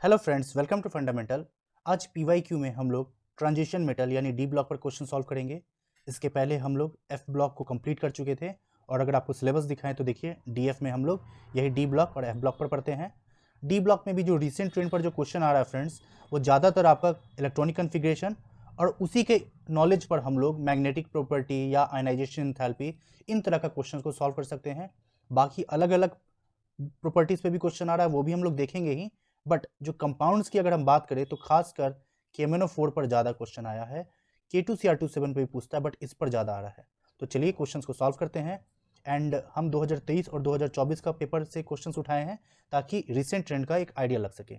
Hello friends, welcome to fundamental. आज PYQ में हम लोग ट्रांजिशन मेटल यानी डी ब्लॉक पर क्वेश्चन सॉल्व करेंगे। इसके पहले हम लोग एफ ब्लॉक को कंप्लीट कर चुके थे और अगर आपको सिलेबस दिखाएं तो देखिए डीएफ में हम लोग यही डी ब्लॉक और एफ ब्लॉक पर पढ़ते हैं। डी ब्लॉक में भी जो रिसेंट ट्रेंड पर जो क्वेश्चन आ रहा है फ्रेंड्स, वो ज़्यादातर आपका इलेक्ट्रॉनिक कन्फिग्रेशन और उसी के नॉलेज पर हम लोग मैग्नेटिक प्रॉपर्टी या आयनाइजेशन एंथैल्पी इन तरह का क्वेश्चन को सॉल्व कर सकते हैं। बाकी अलग अलग प्रॉपर्टीज़ पे भी क्वेश्चन आ रहा है, वो भी हम लोग देखेंगे ही। बट जो कंपाउंड्स की अगर हम बात करें तो खासकर KMnO4 पर ज़्यादा क्वेश्चन आया है। K2Cr27 पे भी पूछता है बट इस पर ज़्यादा आ रहा है। तो चलिए क्वेश्चंस को सॉल्व करते हैं। एंड हम 2023 और 2024 का पेपर से क्वेश्चंस उठाए हैं ताकि रिसेंट ट्रेंड का एक आइडिया लग सके।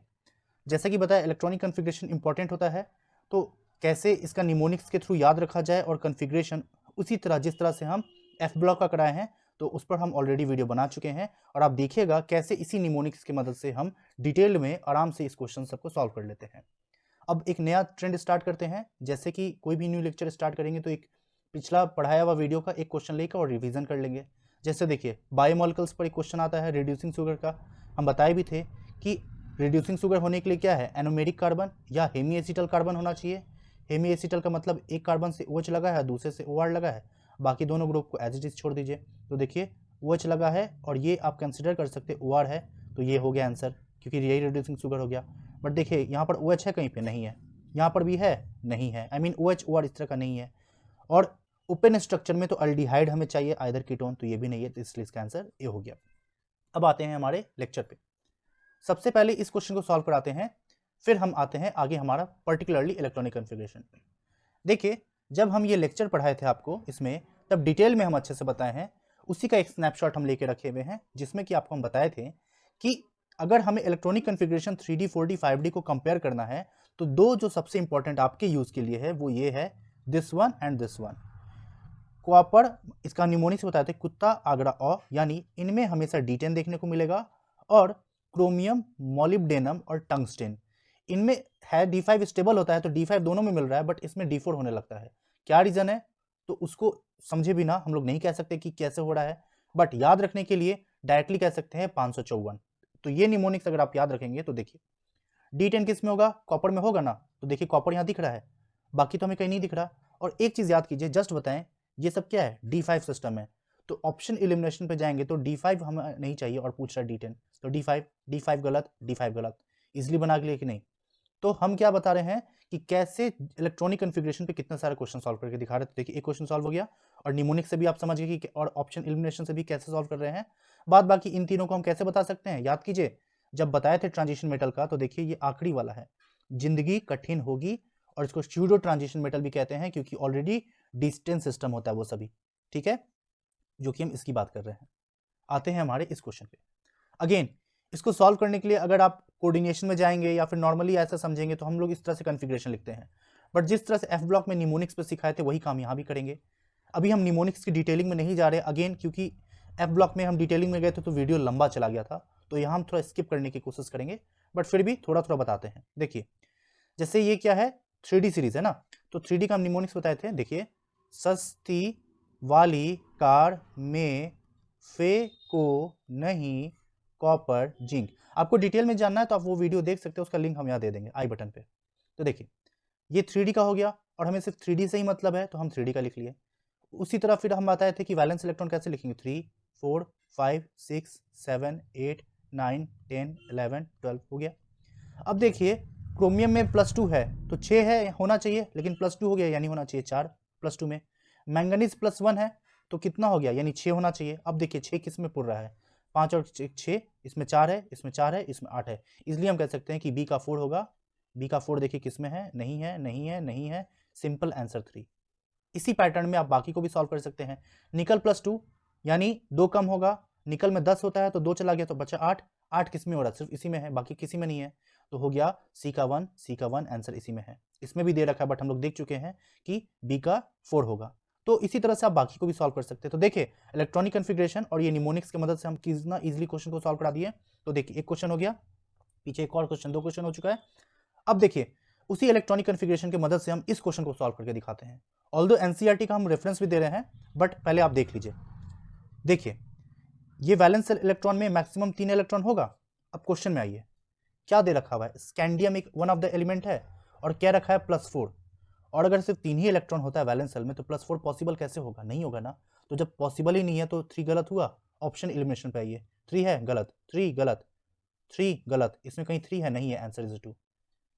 जैसा कि बताया, इलेक्ट्रॉनिक कन्फिग्रेशन इंपॉर्टेंट होता है, तो कैसे इसका निमोनिक्स के थ्रू याद रखा जाए और कन्फिग्रेशन उसी तरह जिस तरह से हम एफ ब्लॉक का कराए हैं, तो उस पर हम ऑलरेडी वीडियो बना चुके हैं और आप देखिएगा कैसे इसी निमोनिक्स की मदद से हम डिटेल में आराम से इस क्वेश्चन सबको सॉल्व कर लेते हैं। अब एक नया ट्रेंड स्टार्ट करते हैं। जैसे कि कोई भी न्यू लेक्चर स्टार्ट करेंगे तो एक पिछला पढ़ाया हुआ वीडियो का एक क्वेश्चन लेकर और रिवीजन कर लेंगे। जैसे देखिए, बायोमोलिकल्स पर एक क्वेश्चन आता है रिड्यूसिंग शुगर का। हम बताए भी थे कि रिड्यूसिंग शुगर होने के लिए क्या है, एनोमेरिक कार्बन या हेमी एसिटल कार्बन होना चाहिए। हेमी एसिटल का मतलब एक कार्बन से OH लगा है, दूसरे से OR लगा है, बाकी दोनों ग्रुप को एज इट इज छोड़ दीजिए। तो देखिए OH लगा है और ये आप कंसिडर कर सकते OR है, तो ये हो गया आंसर, क्योंकि यही रिड्यूसिंग शुगर हो गया। बट देखिए यहाँ पर OH है, कहीं पे नहीं है, यहाँ पर भी है, नहीं है, आई मीन OH OR इस तरह का नहीं है। और ओपन स्ट्रक्चर में तो अल्डिहाइड हमें चाहिए आइदर कीटोन, तो ये भी नहीं है, तो इसलिए इसका आंसर ए हो गया। अब आते हैं हमारे लेक्चर पे। सबसे पहले इस क्वेश्चन को सॉल्व कराते हैं, फिर हम आते हैं आगे हमारा पर्टिकुलरली इलेक्ट्रॉनिक कन्फिग्रेशन। देखिए, जब हम ये लेक्चर पढ़ाए थे आपको इसमें, तब डिटेल में हम अच्छे से बताए हैं। उसी का एक स्नैपशॉट हम लेके रखे हुए हैं, जिसमें कि आपको हम बताए थे कि अगर हमें electronic configuration 3D 4D 5D को कंपेयर करना है, तो दो जो सबसे इंपॉर्टेंट आपके यूज के लिए है वो ये है, this one and this one. Copper, इसका निमोनिक से बताए थे कुत्ता आगरा औ, यानी इनमें हमेशा D10 देखने को मिलेगा। और क्रोमियम, मोलिब्डेनम और टंगस्टेन, इनमें है D5 स्टेबल होता है, तो D5 दोनों में मिल रहा है, बट इसमें D4 होने लगता है। क्या रीजन है, तो उसको समझे बिना हम लोग नहीं कह सकते कि कैसे हो रहा है, बट याद रखने के लिए डायरेक्टली कह सकते हैं 554। तो ये निमोनिक्स अगर आप याद रखेंगे तो देखिए D10 किस में होगा, कॉपर में होगा ना, तो देखिए कॉपर यहाँ दिख रहा है, बाकी तो हमें कहीं नहीं दिख रहा। और एक चीज याद कीजिए, जस्ट बताएं, ये सब क्या है, D5 सिस्टम है, तो ऑप्शन एलिमिनेशन पे जाएंगे तो D5 हमें नहीं चाहिए और पूछ रहा है D10, तो D5 गलत, D5 गलत, इजिली बना के लिए कि नहीं। तो हम क्या बता रहे हैं कि कैसे इलेक्ट्रॉनिक कन्फिग्रेशन पे कितने सारे क्वेश्चन सॉल्व करके दिखा रहे थे। देखिए एक क्वेश्चन सॉल्व हो गया और निमोनिक से भी आप समझ गए कि, और ऑप्शन एलिमिनेशन से भी कैसे सॉल्व कर रहे हैं। बाद बाकी इन तीनों को हम कैसे बता सकते हैं, याद कीजिए, जब बताए थे ट्रांजिशन मेटल का, तो देखिए ये आखिरी वाला है, जिंदगी कठिन होगी, और इसको स्यूडो ट्रांजिशन मेटल भी कहते हैं क्योंकि ऑलरेडी डिस्टेंस सिस्टम होता है वो सभी, ठीक है, जो कि हम इसकी बात कर रहे हैं। आते हैं हमारे इस क्वेश्चन पे। अगेन इसको सॉल्व करने के लिए अगर आप कोऑर्डिनेशन में जाएंगे या फिर नॉर्मली ऐसा समझेंगे तो हम लोग इस तरह से कन्फिग्रेशन लिखते हैं, बट जिस तरह से एफ ब्लॉक में निमोनिक्स पे सिखाए थे वही काम यहाँ भी करेंगे। अभी हम निमोनिक्स की डिटेलिंग में नहीं जा रहे अगेन, क्योंकि एफ ब्लॉक में हम डिटेलिंग में गए थे तो वीडियो लंबा चला गया था, तो यहाँ हम थोड़ा स्किप करने की कोशिश करेंगे, बट फिर भी थोड़ा थोड़ा बताते हैं। देखिए जैसे ये क्या है, 3D सीरीज है ना, तो 3D का हम निमोनिक्स बताए थे। देखिए, सस्ती वाली कार में फेंको नहीं कॉपर जिंक। आपको डिटेल में जानना है तो आप वो वीडियो देख सकते हो, उसका लिंक हम यहाँ दे देंगे आई बटन पे। तो देखिए ये 3D का हो गया और हमें सिर्फ 3D से ही मतलब है, तो हम 3D का लिख लिए। उसी तरह फिर हम बताए थे कि वैलेंस इलेक्ट्रॉन कैसे लिखेंगे, 3 4 5 6 7 8 9 10 11 12 हो गया। अब देखिए क्रोमियम में +2 है तो 6 है होना चाहिए, लेकिन +2 हो गया यानी होना चाहिए 4 +2 में। मैंगनीज +1 है तो कितना हो गया, यानी 6 होना चाहिए। अब देखिए 6 किस में पुर रहा है, 5 और 6, इसमें 4 है, इसमें 4 है, इसमें 8 है, इसलिए हम कह सकते हैं कि बी का 4 होगा। बी का 4 देखिए किस में है, नहीं है, नहीं है, नहीं है, सिंपल आंसर 3। इसी पैटर्न में आप बाकी को भी सॉल्व कर सकते हैं। निकल +2 यानी 2 कम होगा, निकल में 10 होता है तो 2 चला गया तो बचा 8, 8 किस में हो रहा है, सिर्फ इसी में है, बाकी किसी में नहीं है, तो हो गया सी का 1 आंसर इसी में है। इसमें भी दे रखा है बट हम लोग देख चुके हैं कि बी का 4 होगा। तो इसी तरह से आप बाकी को भी सॉल्व कर सकते हैं। तो देखिए इलेक्ट्रॉनिक कन्फिग्रेशन और ये निमोनिक्स की मदद से हम कितना इजीली क्वेश्चन को सॉल्व करा दिए। तो देखिए एक क्वेश्चन हो गया, पीछे एक और क्वेश्चन, 2 क्वेश्चन हो चुका है। अब देखिए उसी इलेक्ट्रॉनिक कन्फिग्रेशन की मदद से हम इस क्वेश्चन को सॉल्व करके दिखाते हैं। ऑल्दो एनसीईआरटी का हम रेफरेंस भी दे रहे हैं, बट पहले आप देख लीजिए। देखिए ये वैलेंस इलेक्ट्रॉन में मैक्सिमम 3 इलेक्ट्रॉन होगा। अब क्वेश्चन में आइए, क्या दे रखा हुआ है, स्कैंडियम एक वन ऑफ द एलिमेंट है और क्या रखा है +4, और अगर सिर्फ 3 ही इलेक्ट्रॉन होता है वैलेंस शेल में तो +4 पॉसिबल कैसे होगा, नहीं होगा ना। तो जब पॉसिबल ही नहीं है तो 3 गलत हुआ, ऑप्शन एलिमिनेशन पे आइए। 3 है गलत, 3 गलत, 3 गलत, इसमें कहीं 3 है, नहीं है, answer is 2।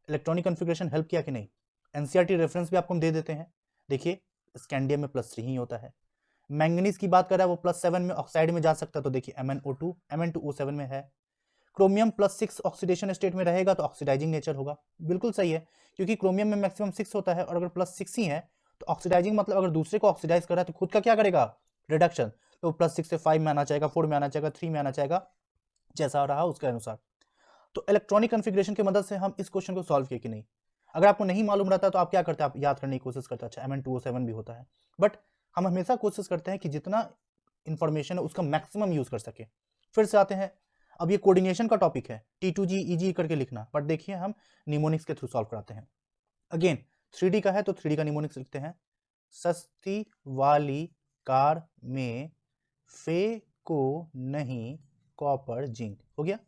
Electronic configuration help किया कि नहीं, एनसीईआरटी रेफरेंस भी आपको हम दे देते हैं। देखिए स्कैंडियम में +3 ही होता है। मैंगनीज की बात कर रहा है वो +7 में ऑक्साइड में जा सकता है, तो देखिए MnO2 Mn2O7 में है। क्रोमियम +6 ऑक्सीडेशन स्टेट में रहेगा तो ऑक्सीडाइजिंग नेचर होगा, बिल्कुल सही है, क्योंकि क्रोमियम में मैक्सिमम 6 होता है और अगर +6 ही है तो ऑक्सीडाइजिंग मतलब अगर दूसरे को ऑक्सीडाइज कर रहा है तो खुद का क्या करेगा, रिडक्शन, तो +6 से 5 में आना चाहेगा, 4 में आना चाहेगा, 3 में आना चाहेगा, जैसा रहा उसके अनुसार। तो इलेक्ट्रॉनिक कन्फिग्रेशन की मदद से हम इस क्वेश्चन को सॉल्व किए कि नहीं। अगर आपको नहीं मालूम रहता तो आप क्या करते हैं, आप याद करने की कोशिश करते हैं, अच्छा Mn2O7 भी होता है, बट हम हमेशा कोशिश करते हैं कि जितना इंफॉर्मेशन है उसका मैक्सिमम यूज कर सके। फिर से आते हैं, अब ये कोऑर्डिनेशन का टॉपिक है, T2G EG करके लिखना, बट देखिए हम निमोनिक्स के थ्रू सॉल्व कराते हैं। अगेन 3D का है तो 3D का निमोनिक्स लिखते हैं, सस्ती वाली कार में फे को नहीं कॉपर जिंक, हो गया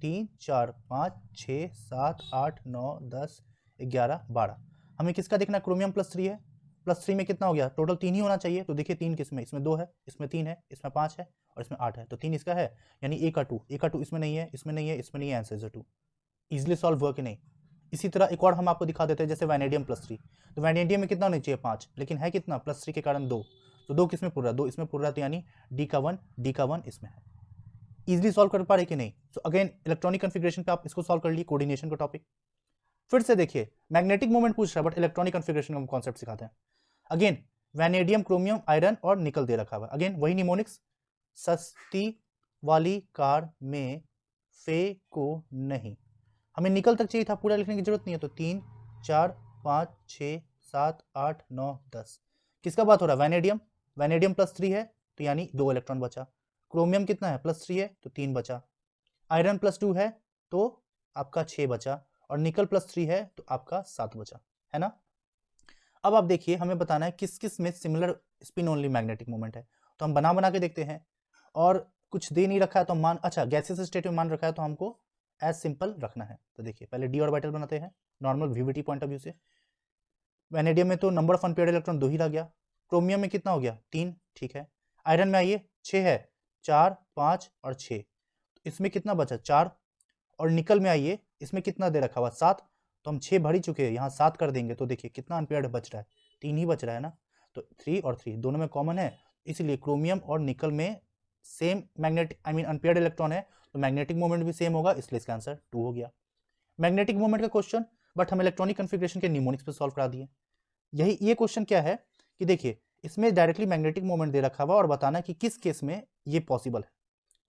3 4 5 6 7 8 9 10 11 12। हमें किसका देखना, क्रोमियम +3 है, +3 में कितना हो गया, टोटल 3 ही होना चाहिए, तो देखिए 3 किसमें, इसमें 2 है, इसमें 3 है, इसमें 5 है और इसमें 8 है, तो 3 इसका है, यानी A का 2 इसमें नहीं है, इसमें नहीं है, इसमें नहीं है, आंसर इज 2। इजिली सॉल्व हुआ कि नहीं। इसी तरह एक और हम आपको दिखा देते हैं, जैसे वैनेडियम +3, तो वैनेडियम में कितना होना चाहिए 5, लेकिन है कितना, +3 के कारण 2, तो 2 किसमें पूरा, 2 इसमें पूरा, तो यानी D का 1 इसमें है। इजिली सॉल्व कर पा रहे कि नहीं। सो अगेन इलेक्ट्रॉनिक कन्फिग्रेशन पे आप इसको सॉल्व कर लिए, कोऑर्डिनेशन का टॉपिक। फिर से देखिए मैग्नेटिक मोमेंट पूछ रहा है बट इलेक्ट्रॉनिक कन्फिग्रेशन का कॉन्सेप्ट सिखाते हैं। अगेन वैनेडियम, क्रोमियम, आयरन और निकल दे रखा हुआ है, अगेन वही निमोनिक्स, सस्ती वाली कार में फे को नहीं, हमें निकल तक चाहिए था, पूरा लिखने की जरूरत नहीं है, तो 3 4 5 6 7 8 9 10, किसका बात हो रहा है, वैनेडियम, वैनेडियम +3 है तो यानी 2 इलेक्ट्रॉन बचा, क्रोमियम कितना है +3 है तो 3 बचा, आयरन +2 है तो आपका 6 बचा और निकल +3 है तो आपका 7 बचा, है ना। अब आप देखिए हमें बताना है किस किस में similar spin only magnetic moment है, तो हम बना के देखते हैं, और कुछ दे नहीं रखा है तो मान, अच्छा गैसेस स्टेट में मान रखा है तो हमको एज सिंपल रखना है। तो देखिए पहले डी ऑर्बिटल बनाते हैं normal VVT point of view से। वैनेडियम में तो नंबर ऑफ अनपेयर्ड इलेक्ट्रॉन 2 ही रह गया, क्रोमियम में कितना हो गया 3, ठीक है, आयरन में आइए 6 है, 4 5 और 6, इसमें कितना बचा 4, और निकल में आइए इसमें कितना दे रखा हुआ 7, तो हम 6 भर ही चुके हैं, यहाँ 7 कर देंगे तो देखिए कितना अनपेयर्ड बच रहा है, 3 ही बच रहा है ना, तो 3 और 3 दोनों में कॉमन है, इसलिए क्रोमियम और निकल में सेम मैग्नेटिक अनपेयर्ड इलेक्ट्रॉन है तो मैग्नेटिक मोमेंट भी सेम होगा, इसलिए इसका आंसर 2 हो गया। मैग्नेटिक मोमेंट का क्वेश्चन, बट हम इलेक्ट्रॉनिक कन्फिग्रेशन के निमोनिक्स पे सॉल्व करा दिए। यही ये क्वेश्चन क्या है कि देखिए इसमें डायरेक्टली मैग्नेटिक मोमेंट दे रखा हुआ और बताना कि किस केस में ये पॉसिबल है।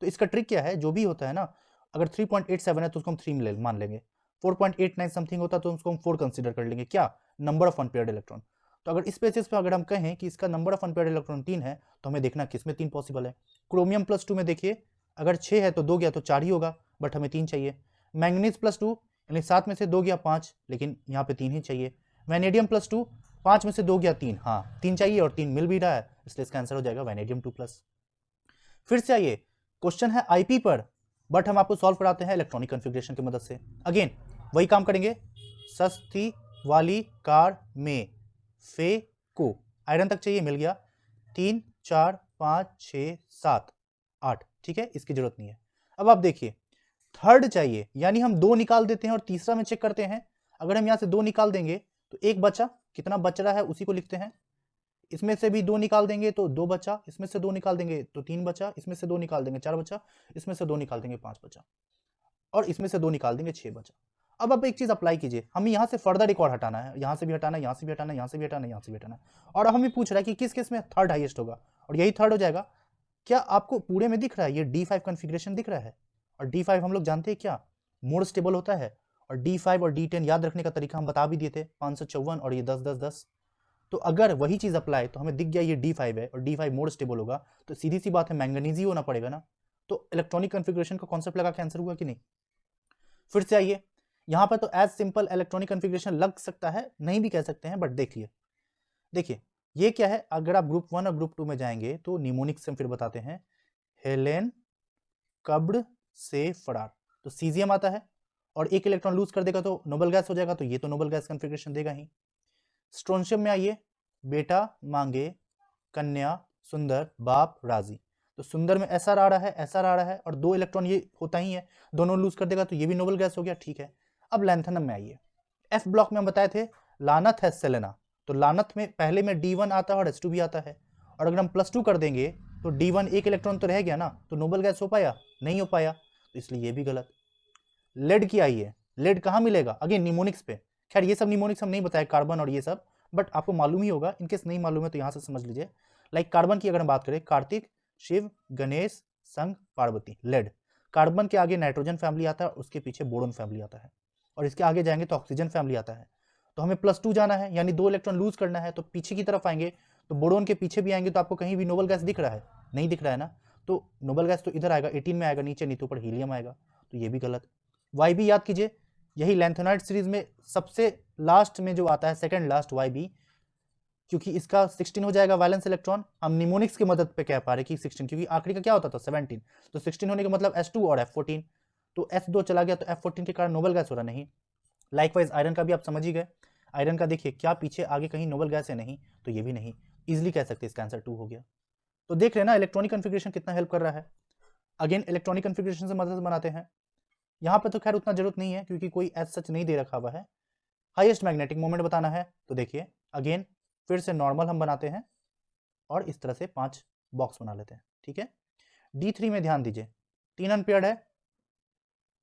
तो इसका ट्रिक क्या है, जो भी होता है ना, अगर 3.87 है तो उसको हम 3 मान लेंगे, 4.89 समथिंग होता तो उसको हम 4 कंसीडर कर लेंगे, क्या, नंबर ऑफ अनपेयर्ड इलेक्ट्रॉन। तो अगर इस बेसिस पे अगर हम कहें कि इसका नंबर ऑफ अनपेयर्ड इलेक्ट्रॉन 3 है तो हमें देखना किस में 3 पॉसिबल है। क्रोमियम +2 में देखिए अगर 6 है तो 2 गया तो 4 ही होगा, बट हमें 3 चाहिए। मैंगनीज +2 यानी 7 में से 2 गया 5, लेकिन यहाँ पे 3 ही चाहिए। वैनेडियम +2 5 में से 2 गया 3, हाँ 3 चाहिए और 3 मिल भी रहा है, इसलिए इसका आंसर हो जाएगा वैनेडियम 2+। फिर से आइए, क्वेश्चन है आईपी पर, बट हम आपको सॉल्व कराते हैं इलेक्ट्रॉनिक कन्फिग्रेशन की मदद से। अगेन वही काम करेंगे, सस्ती वाली कार में फे को, आयरन तक चाहिए, मिल गया, 3 4 5 6 7 8, ठीक है, इसकी जरूरत नहीं है। अब आप देखिए थर्ड चाहिए, यानी हम 2 निकाल देते हैं और तीसरा में चेक करते हैं, अगर हम यहां से 2 निकाल देंगे तो 1 बचा, कितना बच रहा है उसी को लिखते हैं, इसमें से भी 2 निकाल देंगे तो 2 बचा, इसमें से 2 निकाल देंगे तो 3 बचा, इसमें से 2 निकाल देंगे 4 बचा, इसमें से 2 निकाल देंगे 5 बचा, और इसमें से 2 निकाल देंगे 6 बचा। अब आप एक चीज अप्लाई कीजिए, हमें यहाँ से फर्दर एक और हटाना है, यहाँ से भी हटाना है, यहाँ से भी हटाना है, यहाँ से भी हटाना है, यहाँ से भी हटाना है, और हमें पूछ रहा है कि किस केस में थर्ड हाईएस्ट होगा, और यही थर्ड हो जाएगा। क्या आपको पूरे में दिख रहा है, ये D5 कॉन्फ़िगरेशन दिख रहा है, और D5 हम लोग जानते हैं क्या, मोर स्टेबल होता है, और D5 और D10 याद रखने का तरीका हम बता भी दिए थे, 554 और ये 10 10 10। तो अगर वही चीज अप्लाई, तो हमें दिख गया ये D5 है और D5 मोर स्टेबल होगा, तो सीधी सी बात है मैंगनीज ही होना पड़ेगा ना। तो इलेक्ट्रॉनिक कॉन्फ़िगरेशन का कॉन्सेप्ट लगा के आंसर हुआ कि नहीं। फिर से आइए, यहां पर तो एज सिंपल इलेक्ट्रॉनिक कॉन्फ़िगरेशन लग सकता है, नहीं भी कह सकते हैं, बट देखिए देखिए ये क्या है, अगर आप ग्रुप 1 और ग्रुप 2 में जाएंगे तो निमोनिक्स से फिर बताते हैं, हेलेन कब्र से फरार, तो सीजियम आता है, और एक इलेक्ट्रॉन लूज कर देगा तो नोबल गैस हो जाएगा, तो ये तो नोबल गैस कॉन्फ़िगरेशन देगा ही। स्ट्रोंशियम में आइए, बेटा मांगे कन्या सुंदर बाप राजी, तो सुंदर में एसआर आ रहा है, एसआर आ रहा है और 2 इलेक्ट्रॉन ये होता ही है, दोनों लूज कर देगा तो ये भी नोबल गैस हो गया, ठीक है। अब लैंथनम में आइए, एफ ब्लॉक में हम बताए थे लानथ है सेलेना, तो लानथ में पहले में D1 आता है और H2 भी आता है, और अगर हम +2 कर देंगे तो D1 एक इलेक्ट्रॉन तो रह गया ना, तो नोबल गैस हो पाया, नहीं हो पाया, तो इसलिए ये भी गलत। लेड की आइए, लेड कहाँ मिलेगा, अगेन निमोनिक्स पे, खैर ये सब निमोनिक्स हम नहीं बताए, कार्बन और ये सब, बट आपको मालूम ही होगा, इनकेस नहीं मालूम है तो यहाँ से समझ लीजिए। लाइक कार्बन की अगर हम बात करें, कार्तिक शिव गणेश संग पार्वती, लेड, कार्बन के आगे नाइट्रोजन फैमिली आता है, उसके पीछे बोरोन फैमिली आता है, और इसके आगे जाएंगे तो ऑक्सीजन फैमिली आता है। तो हमें +2 जाना है, यानी 2 इलेक्ट्रॉन लूज करना है, तो पीछे की तरफ आएंगे तो बोरोन के पीछे भी आएंगे, तो आपको कहीं भी नोबल गैस दिख रहा है, नहीं दिख रहा है ना, तो नोबल गैस तो इधर आएगा, 18 में आएगा नीचे, नहीं तो ऊपर हीलियम आएगा, तो ये भी गलत। वाई बी याद कीजिए, यही लैंथेनाइड सीरीज में सबसे लास्ट में जो आता है, सेकंड लास्ट वाई बी, क्योंकि इसका 16 हो जाएगा वैलेंस इलेक्ट्रॉन, हम निमोनिक्स की मदद पे कह पा रहे कि 16, क्योंकि आखिरी का क्या होता था 17, तो 16 होने का मतलब S2 और F14, तो S2 चला गया तो F14 के कारण नोबल गैस हो रहा नहीं। लाइकवाइज आयरन का भी आप समझ ही गए, आयरन का देखिए क्या पीछे आगे कहीं नोबल गैस है, नहीं, तो ये भी नहीं, इजिली कह सकते इसका आंसर 2 हो गया। तो देख रहे हैं ना इलेक्ट्रॉनिक कन्फिग्रेशन कितना हेल्प कर रहा है। अगेन इलेक्ट्रॉनिक कन्फिग्रेशन से मदद से बनाते हैं, यहाँ पे तो खैर उतना जरूरत नहीं है क्योंकि कोई एज सच नहीं दे रखा हुआ है। हाईएस्ट मैग्नेटिक मोमेंट बताना है तो देखिए अगेन फिर से नॉर्मल हम बनाते हैं और इस तरह से 5 बॉक्स बना लेते हैं, ठीक है। D3 में ध्यान दीजिए 3 अनपेयर्ड है,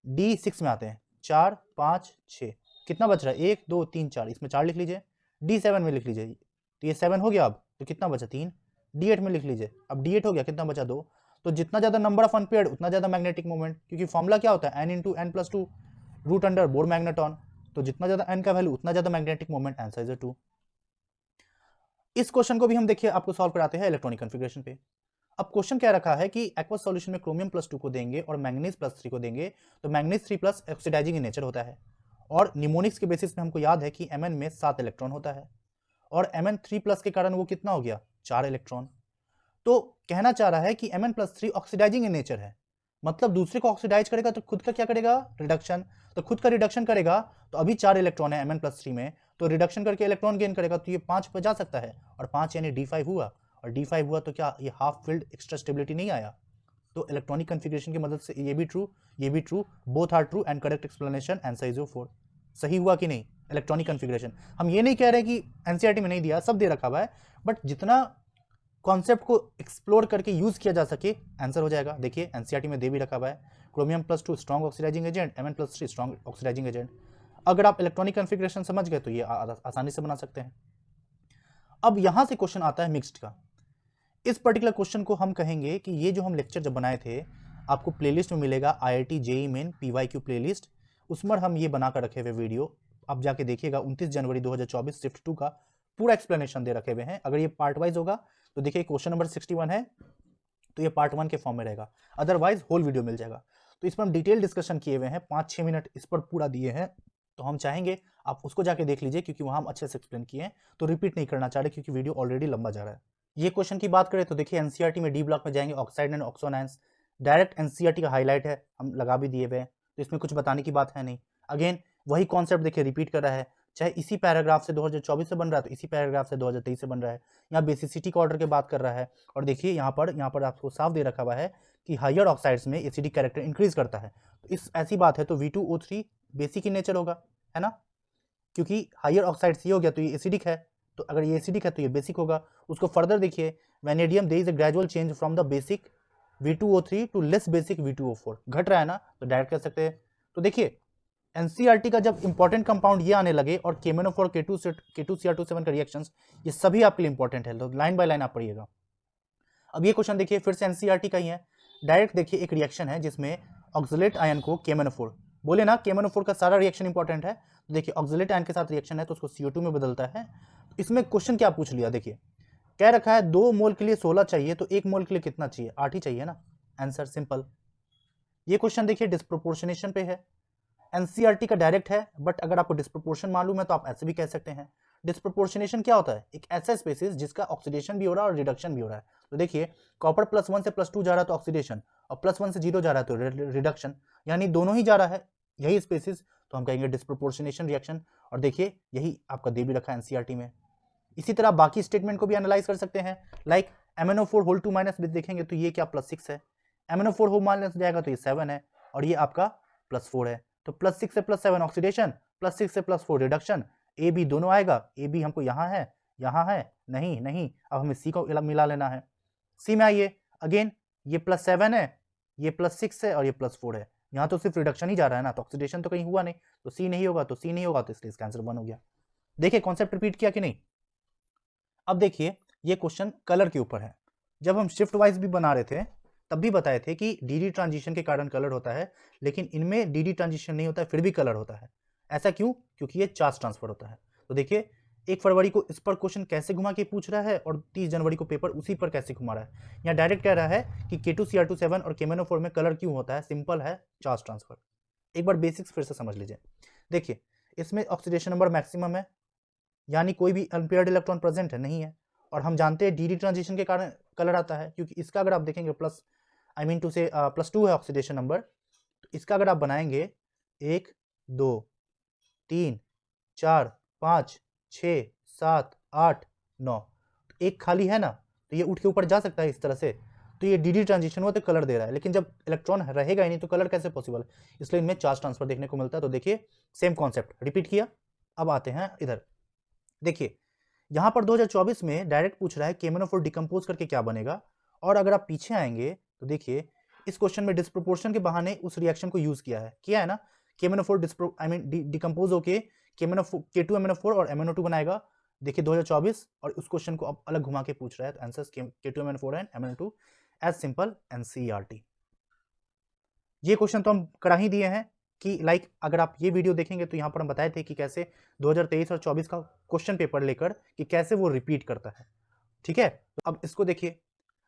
D6 में आते हैं 4 5 6, कितना बच रहा है 1 2 3 4, इसमें 4 लिख लीजिए। D7 में लिख लीजिए, तो ये 7 हो गया, अब तो कितना बचा 3। D8 में लिख लीजिए, अब D8 हो गया, कितना बचा 2। तो जितना ज्यादा नंबर ऑफ अनपेयर्ड उतना ज्यादा मैग्नेटिक मोमेंट, क्योंकि फॉर्मूला क्या होता है n × n+2 root under Bohr magneton, तो जितना ज्यादा n का वैल्यू उतना ज्यादा मैग्नेटिक मोमेंट, आंसर इज 2। इस क्वेश्चन को भी हम देखिए आपको सॉल्व कराते हैं इलेक्ट्रॉनिक कॉन्फ़िगरेशन पे। अब क्वेश्चन क्या रखा है कि एक्वस सॉल्यूशन में क्रोमियम +2 को देंगे और मैंगनीज +3 को देंगे, तो मैंगनीज 3+ ऑक्सीडाइजिंग इन नेचर होता है, और निमोनिक्स के बेसिस पे हमको याद है कि Mn में 7 इलेक्ट्रॉन होता है, और Mn 3+ के कारण वो कितना हो गया 4 इलेक्ट्रॉन। तो कहना चाह रहा है कि Mn+3 ऑक्सीडाइजिंग इन नेचर है, मतलब दूसरे को ऑक्सीडाइज करेगा तो खुद का क्या करेगा, रिडक्शन, तो खुद का रिडक्शन करेगा, तो अभी 4 इलेक्ट्रॉन है Mn+3 में, तो रिडक्शन करके इलेक्ट्रॉन गेन करेगा, तो ये 5 पे जा सकता है, और 5 यानी D5 हुआ, और D5 हुआ तो क्या ये हाफ फील्ड एक्स्ट्रा स्टेबिलिटी नहीं आया। तो इलेक्ट्रॉनिक कॉन्फ़िगरेशन की मदद से ये भी ट्रू, ये भी true, both are true and correct explanation, answer is 4। सही हुआ कि नहीं इलेक्ट्रॉनिक कॉन्फ़िगरेशन। हम ये नहीं कह रहे कि एनसीईआरटी में नहीं दिया, सब दे रखा हुआ है, बट जितना कॉन्सेप्ट को एक्सप्लोर करके यूज किया जा सके आंसर हो जाएगा। देखिए एनसीईआरटी में दे भी रखा हुआ है, chromium +2 strong oxidising agent, Mn+3 strong oxidising agent. अगर आप इलेक्ट्रॉनिक कॉन्फ़िगरेशन समझ गए तो ये आसानी से बना सकते हैं। अब यहां से क्वेश्चन आता है मिक्स्ड का। इस पर्टिकुलर क्वेश्चन को हम कहेंगे कि ये जो हम लेक्चर जब बनाए थे, आपको प्लेलिस्ट में मिलेगा IIT JEE main PYQ playlist, उसमें हम ये बनाकर रखे हुए वीडियो आप जाके देखिएगा। 29 जनवरी 2024 शिफ्ट 2 का पूरा एक्सप्लेनेशन दे रखे हुए हैं। अगर ये पार्ट वाइज होगा तो देखिए क्वेश्चन नंबर 61 है, तो ये पार्ट 1 के फॉर्म में रहेगा, अदरवाइज होल वीडियो मिल जाएगा। तो इस पर हम डिटेल डिस्कशन किए हुए हैं, 5-6 मिनट इस पर पूरा दिए हैं, तो हम चाहेंगे आप उसको जाके देख लीजिए, क्योंकि वहाँ हम अच्छे से एक्सप्लेन किए हैं, तो रिपीट नहीं करना चाह रहे क्योंकि वीडियो ऑलरेडी लंबा जा रहा है। ये क्वेश्चन की बात करें तो देखिए एनसीईआरटी में डी ब्लॉक में जाएंगे, ऑक्साइड एंड ऑक्सोनाइंस, डायरेक्ट एनसीईआरटी का हाईलाइट है, हम लगा भी दिए हुए हैं, तो इसमें कुछ बताने की बात है नहीं। अगेन वही कॉन्सेप्ट देखिए रिपीट कर रहा है, चाहे इसी पैराग्राफ से 2024 से बन रहा है, तो इसी पैराग्राफ से 2023 से बन रहा है। यहाँ बेसिसिटी का ऑर्डर की बात कर रहा है, और देखिए यहाँ पर आपको साफ दे रखा हुआ है कि हायर ऑक्साइड्स में एसिडिक कैरेक्टर इंक्रीज करता है। तो इस ऐसी बात है तो V2O3 बेसिक इन नेचर होगा, है ना, क्योंकि हायर ऑक्साइड्स ये हो गया तो ये एसिडिक है, तो अगर ये एसिडिक है तो ये बेसिक होगा। उसको फर्दर देखिए, vanadium there is a gradual change from the basic V2O3 to less basic V2O4, घट रहा है ना, तो डायरेक्ट कह सकते हैं। तो देखिए एनसीईआरटी का जब इंपॉर्टेंट कंपाउंड ये आने लगे और KMnO4 K2Cr27 का रिएक्शंस, ये सभी आपके लिए इंपॉर्टेंट है, तो लाइन बाय लाइन आप पढ़िएगा। अब ये क्वेश्चन देखिए फिर से एनसीईआरटी का ही है, डायरेक्ट देखिए एक रिएक्शन है जिसमें ऑक्सलेट आयन को KMnO4, बोले ना KMnO4 का सारा रिएक्शन इंपॉर्टेंट है, तो देखिए ऑक्सलेट आयन के साथ रिएक्शन है तो उसको CO2 में बदलता है। इसमें क्वेश्चन क्या पूछ लिया, देखिए कह रखा है 2 मोल के लिए 16 चाहिए, तो 1 मोल के लिए कितना चाहिए, 8 ही चाहिए ना, आंसर सिंपल। ये क्वेश्चन देखिए डिस्प्रोपोर्शनेशन पे है, एनसीईआरटी का डायरेक्ट है, बट अगर आपको डिस्प्रोपोर्शन मालूम है तो आप ऐसे भी कह सकते हैं। डिस्प्रोपोर्शनेशन क्या होता है, एक ऐसा स्पेसिस जिसका ऑक्सीडेशन भी हो रहा है और रिडक्शन भी हो रहा है। तो देखिए कॉपर +1 से +2 जा रहा है तो ऑक्सीडेशन, और +1 से 0 जा रहा है तो रिडक्शन, यानी दोनों ही जा रहा है। यही स्पेसिस तो हम कहेंगे डिस्प्रोपोर्शनेशन रिएक्शन। और देखिए यही आपका दे भी रखा है एनसीईआरटी में। इसी तरह बाकी स्टेटमेंट को भी एनालाइज कर सकते हैं, लाइक MnO4 होल 2 माइनस भी देखेंगे तो ये क्या +6 है, MnO4 होल माइनस जाएगा तो ये 7 है, और ये आपका +4 है। तो +6 से +7 ऑक्सीडेशन, +6 से +4 रिडक्शन, ए बी दोनों आएगा। ए बी हमको यहाँ है नहीं नहीं, अब हमें सी को मिला लेना है। सी में आइए, अगेन ये +7 है, ये +6 है और ये +4 है। यहाँ तो सिर्फ रिडक्शन ही जा रहा है ना, तो ऑक्सीडेशन तो कहीं हुआ नहीं, तो सी नहीं होगा, तो सी नहीं होगा, तो इसलिए इसका आंसर 1 हो गया। देखिए कॉन्सेप्ट रिपीट किया कि नहीं। अब देखिए ये क्वेश्चन कलर के ऊपर है। जब हम शिफ्ट वाइज भी बना रहे थे तब भी बताए थे कि डीडी ट्रांजिशन के कारण कलर होता है, लेकिन इनमें डीडी ट्रांजिशन नहीं होता है फिर भी कलर होता है। ऐसा क्यों? क्योंकि ये चार्ज ट्रांसफर होता है। तो देखिए 1 फरवरी को इस पर क्वेश्चन कैसे घुमा के पूछ रहा है और 30 जनवरी को पेपर उसी पर कैसे घुमा रहा है। यहाँ डायरेक्ट कह रहा है कि K2Cr27 और KMnO4 में कलर क्यों होता है, सिंपल है, चार्ज ट्रांसफर। एक बार बेसिक्स फिर से समझ लीजिए। देखिए इसमें ऑक्सीडेशन नंबर मैक्सिमम है, यानी कोई भी अनपेयर्ड इलेक्ट्रॉन प्रेजेंट है नहीं है, और हम जानते हैं डीडी ट्रांजिशन के कारण कलर आता है, क्योंकि इसका अगर आप देखेंगे +2 है ऑक्सीडेशन नंबर, तो इसका अगर आप बनाएंगे 1 2 3 4 5 6 7 8 9, तो एक खाली है ना, तो ये उठ के ऊपर जा सकता है इस तरह से, तो ये डीडी ट्रांजिशन हुआ तो कलर दे रहा है, लेकिन जब इलेक्ट्रॉन रहेगा ही नहीं तो कलर कैसे पॉसिबल है, इसलिए इनमें चार्ज ट्रांसफर देखने को मिलता है। तो देखिए सेम कॉन्सेप्ट रिपीट किया। अब आते हैं इधर, देखिए यहां पर 2024 में डायरेक्ट पूछ रहा है KMnO4 डिकम्पोज करके क्या बनेगा, और अगर आप पीछे आएंगे तो देखिए इस क्वेश्चन में डिस्प्रोपोर्शन के बहाने उस रिएक्शन को यूज किया है ना, KMnO4 डिकम्पोज होके K2MnO4 और MnO2 बनाएगा। देखिए 2024 और उस क्वेश्चन को अब अलग घुमा के पूछ रहा है, तो answer K2MnO4 and MnO2 as simple NCERT. ये क्वेश्चन तो हम करा ही दिए हैं कि लाइक अगर आप ये वीडियो देखेंगे तो यहाँ पर हम बताए थे कि कैसे 2023 और 24 का क्वेश्चन पेपर लेकर कि कैसे वो रिपीट करता है। ठीक है, तो अब इसको देखिए,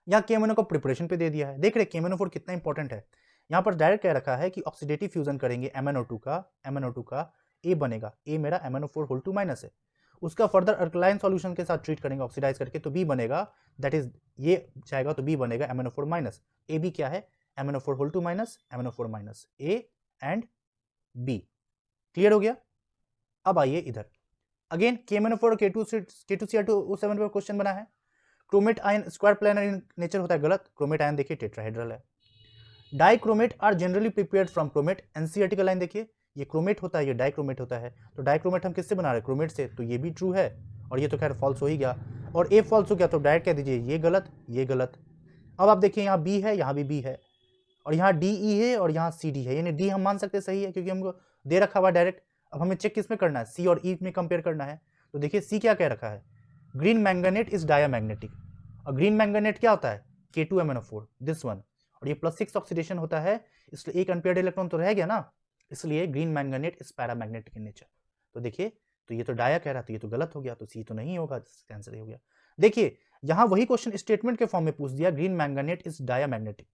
यहाँ KMnO को प्रिपरेशन पे दे दिया है। देख रहे KMnO4 कितना इंपॉर्टेंट है। यहाँ पर डायरेक्ट कह रखा है कि ऑक्सीडेटिव फ्यूजन करेंगे MnO2 का ए बनेगा, ए मेरा MnO4 होल 2 माइनस है, उसका फर्दर अल्कलाइन सॉल्यूशन के साथ ट्रीट करेंगे ऑक्सीडाइज करके, तो बी बनेगा, दैट इज ये जाएगा तो बी बनेगा MnO4 माइनस। ए बी क्या है, MnO4 whole 2 minus MnO4 minus, A and B. Clear हो गया। अब आइए इधर, अगेन KMnO4 और K2Cr27 पर क्वेश्चन बना है। Chromate ion square planar in nature होता है, गलत। क्रोमेट आयन देखिए टेट्राहेड्रल है। Dichromate are generally prepared from chromate, NCERT का लाइन देखिए, ये क्रोमेट होता है, ये डाइक्रोमेट होता है, तो डाइक्रोमेट हम किससे बना रहे हैं, क्रोमेट से, तो ये भी ट्रू है, और ये तो खैर फॉल्स हो ही गया, और ए फॉल्स हो गया तो डायरेक्ट कह दीजिए ये गलत, ये गलत। अब आप देखिए यहाँ बी है, यहाँ भी बी है, और यहाँ डी ई है और यहाँ सी डी है, यानी डी हम मान सकते सही है क्योंकि हमको दे रखा हुआ डायरेक्ट। अब हमें चेक किस में करना है, सी और ई में कंपेयर करना है। तो देखिए सी क्या कह रखा है, ग्रीन मैंगनेट इज डायामैग्नेटिक, और ग्रीन मैंगनेट क्या होता है, K2MnO4 दिस वन, और ये +6 ऑक्सीडेशन होता है, इसलिए एक अनपेयर्ड इलेक्ट्रॉन तो रह गया ना, इसलिए green manganate is paramagnetic in nature. तो देखिए तो ये तो डाया कह रहा था, ये तो गलत हो गया, तो सी तो नहीं होगा, इसका आंसर हो गया। देखिए यहाँ वही क्वेश्चन स्टेटमेंट के फॉर्म में पूछ दिया, ग्रीन मैंगनेट इज डायामैग्नेटिक,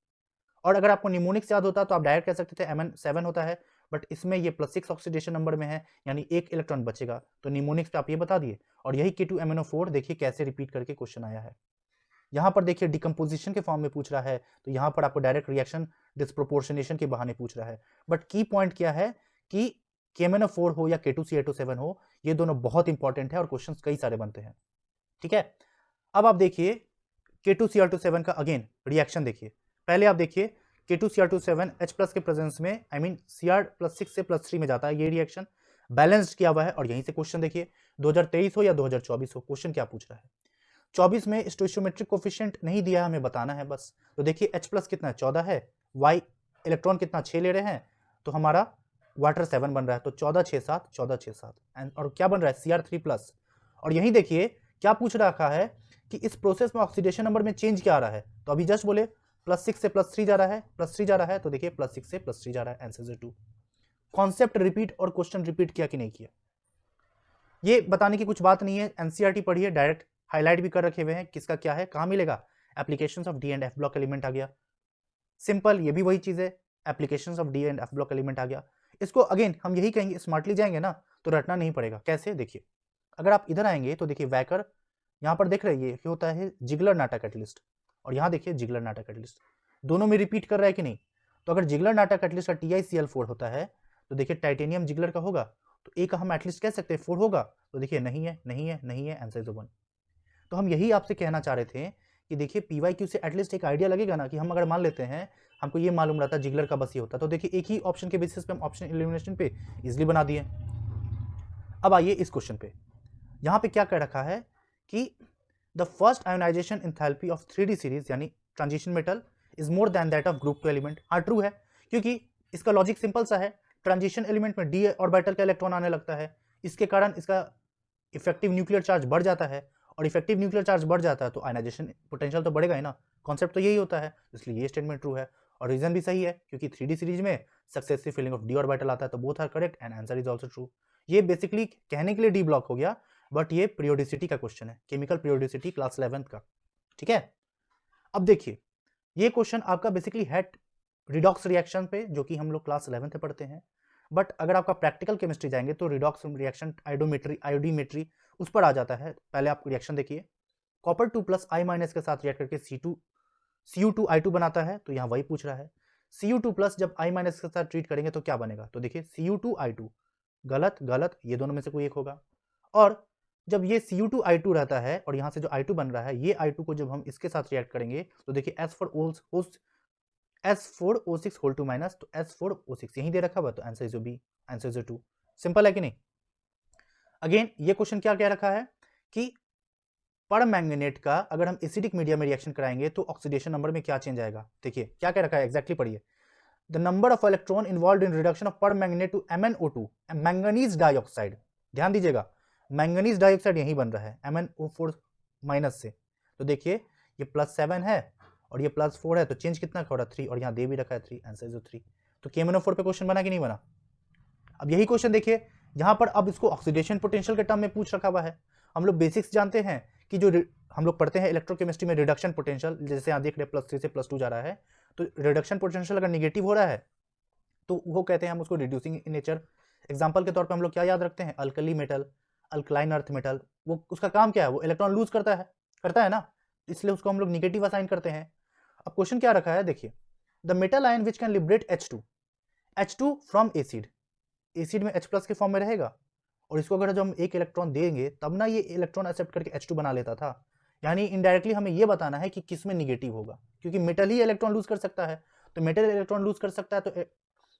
और अगर आपको निमोनिक्स याद होता तो आप डायरेक्ट कह सकते थे Mn7 होता है, बट इसमें ये +6 ऑक्सीडेशन नंबर में है, यानी एक इलेक्ट्रॉन बचेगा, तो निमोनिक्स पे आप ये बता दिए, और यही K2MnO4 देखिए कैसे रिपीट करके क्वेश्चन आया है। यहाँ पर देखिए डिकम्पोजिशन के फॉर्म में पूछ रहा है, तो यहाँ पर आपको डायरेक्ट रिएक्शन डिस्प्रोपोर्शनेशन के बहाने पूछ रहा है, बट की पॉइंट क्या है कि KMnO4 हो या K2Cr27 हो, ये दोनों बहुत इंपॉर्टेंट है और क्वेश्चन कई सारे बनते हैं। ठीक है, अब आप देखिए K2Cr27 का अगेन रिएक्शन देखिए। पहले आप देखिए K2Cr27 H+ के प्रेजेंस में Cr+6 से +3 में जाता है, ये रिएक्शन बैलेंस्ड किया हुआ है, और यहीं से क्वेश्चन देखिए 2023 हो या 2024 हो, क्वेश्चन क्या पूछ रहा है। 24 में स्टोइचियोमेट्रिक कोफिशिएंट नहीं दिया, हमें बताना है बस। तो देखिए H+ कितना 14 है, Y इलेक्ट्रॉन कितना 6 ले रहे हैं, तो हमारा वाटर 7 बन रहा है, तो 14 6 7 14 6 7, और क्या बन रहा है Cr3+। और यही देखिए क्या पूछ रखा है कि इस प्रोसेस में ऑक्सीडेशन नंबर में चेंज क्या आ रहा है, तो अभी जस्ट बोले +6 से +3 जा रहा है, +3 जा रहा है, तो देखिए +6 से +3 जा रहा है, आंसर इज 2। कॉन्सेप्ट रिपीट और क्वेश्चन रिपीट किया कि नहीं किया, ये बताने की कुछ बात नहीं है, एनसीईआरटी पढ़िए, डायरेक्ट हाईलाइट भी कर रखे हुए हैं किसका क्या है, कहां मिलेगा, applications of D and F block element आ गया, सिंपल, ये भी वही चीज है, applications of D and F block element आ गया। इसको अगेन हम यही कहेंगे, स्मार्टली जाएंगे ना तो रटना नहीं पड़ेगा। कैसे, देखिए अगर आप इधर आएंगे तो देखिए वैकर, यहाँ पर देख रहे हैं ये होता है जिगलर नाटा कैटलिस्ट, और यहाँ देखिए जिगलर नाटा कैटलिस्ट, दोनों में रिपीट कर रहा है कि नहीं, तो अगर जिगलर नाटा कैटलिस्ट का TiCl4 होता है तो देखिए टाइटेनियम जिगलर का होगा, तो ए का हम एटलीस्ट कह सकते हैं 4 होगा, तो देखिए नहीं है, नहीं है, नहीं है, आंसर इज 1। तो हम यही आपसे कहना चाह रहे थे कि देखिए पीवाईक्यू से एटलीस्ट एक आइडिया लगेगा ना, कि हम अगर मान लेते हैं हमको ये मालूम रहता जिगलर का बस ये होता, तो देखिए एक ही ऑप्शन के बेसिस पे हम ऑप्शन एलिमिनेशन पे इजिली बना दिए। अब आइए इस क्वेश्चन पे, यहाँ पे क्या कह रखा है कि the first ionization enthalpy of 3D series यानी transition metal is more than that of group 2 element. हाँ ट्रू है, क्योंकि इसका लॉजिक सिंपल सा है, ट्रांजिशन एलिमेंट में डी ऑर्बिटल का इलेक्ट्रॉन आने लगता है, इसके कारण इसका इफेक्टिव न्यूक्लियर चार्ज बढ़ जाता है, और इफेक्टिव न्यूक्लियर चार्ज बढ़ जाता है तो आयनाइजेशन पोटेंशियल तो बढ़ेगा ही ना, कॉन्सेप्ट तो यही होता है, इसलिए ये स्टेटमेंट ट्रू है। और रीजन भी सही है, क्योंकि 3D सीरीज में successive filling of D orbital आता है, तो both are correct and answer is also true. ये बेसिकली कहने के लिए डी ब्लॉक हो गया, बट ये पीरियोडिसिटी का क्वेश्चन है, केमिकल पीरियोडिसिटी क्लास 11th का, ठीक है। अब देखिए ये क्वेश्चन आपका बेसिकली है रिडॉक्स रिएक्शन पे, जो कि हम लोग क्लास 11th में पढ़ते हैं, बट अगर आपका प्रैक्टिकल केमिस्ट्री जाएंगे तो रिडॉक्स रिएक्शन आयोडीमेट्री उस पर आ जाता है। पहले आप रिएक्शन देखिए, कॉपर 2 प्लस आई माइनस के साथ रिएक्ट करके Cu2I2 बनाता है, तो यहाँ वही पूछ रहा है। Cu2 प्लस जब I माइनस के साथ ट्रीट करेंगे तो क्या बनेगा, तो देखिए Cu2I2, गलत गलत, ये दोनों में से कोई एक होगा। और जब ये Cu2I2 रहता है और यहाँ से जो I2 बन रहा है, ये I2 को जब हम इसके साथ रिएक्ट करेंगे तो देखिए S4O6 होल 2 माइनस, तो S4O6 यहीं दे रखा हुआ, तो answer is B, answer is 2। Simple है कि नहीं। अगेन ये क्वेश्चन क्या कह रखा है कि परमैंगनेट का अगर हम एसिडिक मीडिया में रिएक्शन कराएंगे तो ऑक्सीडेशन नंबर में क्या चेंज आएगा, देखिए क्या कह रखा है एग्जैक्टली पढ़िए। The number of electron involved in reduction of permanganate to MnO2 manganese dioxide, ध्यान दीजिएगा मैंगनीज डाइऑक्साइड यही बन रहा है MnO4 माइनस से, तो देखिए ये +7 है और ये +4 है, तो चेंज कितना हो रहा है 3, और यहाँ दे भी रखा है 3, आंसर इज 3। तो KMnO4 पे क्वेश्चन बना कि नहीं बना। अब यही क्वेश्चन देखिए यहाँ पर, अब इसको ऑक्सीडेशन पोटेंशियल के टर्म में पूछ रखा हुआ है। हम लोग बेसिक्स जानते हैं कि जो हम लोग पढ़ते हैं इलेक्ट्रोकेमिस्ट्री में रिडक्शन पोटेंशियल, जैसे यहाँ देख रहे हैं +3 से +2 जा रहा है, तो रिडक्शन पोटेंशियल अगर निगेटिव हो रहा है तो वो कहते हैं हम उसको रिड्यूसिंग इन नेचर। एग्जांपल के तौर पे हम लोग क्या याद रखते हैं, alkali metal, alkaline earth metal, वो उसका काम क्या है, वो इलेक्ट्रॉन लूज करता है ना, इसलिए उसको हम लोग निगेटिव असाइन करते हैं। अब क्वेश्चन क्या रखा है देखिए, the metal ion which can liberate H2 from acid, acid में H+ के फॉर्म में रहेगा, और इसको अगर जो हम एक इलेक्ट्रॉन देंगे तब ना ये इलेक्ट्रॉन एक्सेप्ट करके H2 बना लेता था। यानी इनडायरेक्टली हमें ये बताना है कि किस में निगेटिव होगा, क्योंकि मेटल ही इलेक्ट्रॉन लूज कर सकता है, तो मेटल इलेक्ट्रॉन लूज कर सकता है, तो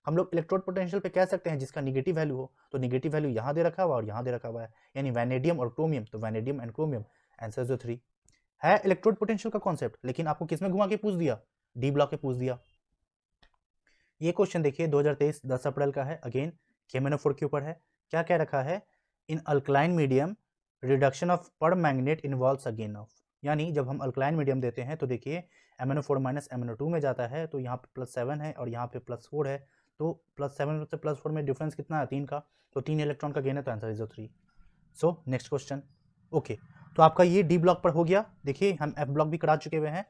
हम लोग इलेक्ट्रोड पोटेंशियल पे कह सकते हैं जिसका निगेटिव वैल्यू हो, तो निगेटिव वैल्यू यहाँ दे रखा हुआ और यहाँ दे रखा हुआ है, यानी वैनेडियम और क्रोमियम, तो वैनेडियम एंड क्रोमियम, आंसर जो 3 है इलेक्ट्रोड पोटेंशियल का कॉन्सेप्ट, लेकिन आपको किस में घुमा के पूछ दिया, डी ब्लॉक के पूछ दिया। ये क्वेश्चन देखिए 2023 10 अप्रैल का है, अगेन KMnO4 के ऊपर है। क्या कह रखा है, in alkaline medium reduction of permanganate involves again of, यानी जब हम अल्कलाइन मीडियम देते हैं तो देखिए MnO4 माइनस MnO2 में जाता है, तो यहाँ पे +7 है और यहाँ पे +4 है, तो +7 से +4 में डिफरेंस कितना है 3 का, तो 3 इलेक्ट्रॉन का गेन है, तो answer is 3। So next question. Okay, तो आपका ये डी ब्लॉक पर हो गया। देखिए हम एफ ब्लॉक भी करा चुके हुए हैं।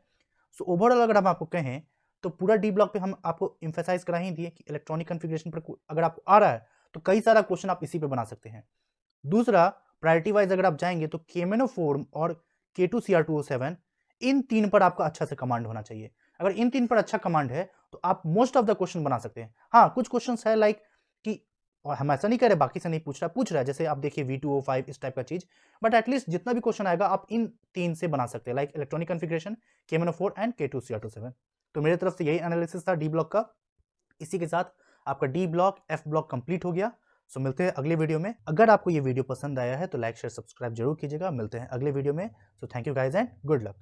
सो ओवरऑल अगर हम आपको कहें तो पूरा डी ब्लॉक पे हम आपको इम्फेसाइज करा ही दिए कि इलेक्ट्रॉनिक कॉन्फ़िगरेशन पर अगर आपको आ रहा है तो कई सारा क्वेश्चन आप इसी पे बना सकते हैं। दूसरा, प्रायोरिटी वाइज अगर आप जाएंगे तो KMnO4 और K2Cr2O7 इन 3 पर आपका अच्छा से कमांड होना चाहिए। अगर इन 3 पर अच्छा कमांड है तो आप मोस्ट ऑफ द क्वेश्चन बना सकते हैं। हाँ, कुछ क्वेश्चंस है लाइक कि, और हम ऐसा नहीं कह रहे बाकी से नहीं पूछ रहा है, जैसे आप देखिए V2O5 इस टाइप का चीज, बट एटलीस्ट जितना भी क्वेश्चन आएगा आप इन 3 से बना सकते हैं, like electronic configuration, KMnO4 and K2Cr2O7। तो मेरी तरफ से यही एनालिसिस था डी ब्लॉक का। इसी के साथ आपका D block F block complete हो गया। सो मिलते हैं अगले वीडियो में। अगर आपको ये वीडियो पसंद आया है तो लाइक शेयर सब्सक्राइब जरूर कीजिएगा। मिलते हैं अगले वीडियो में। So thank you guys and good luck.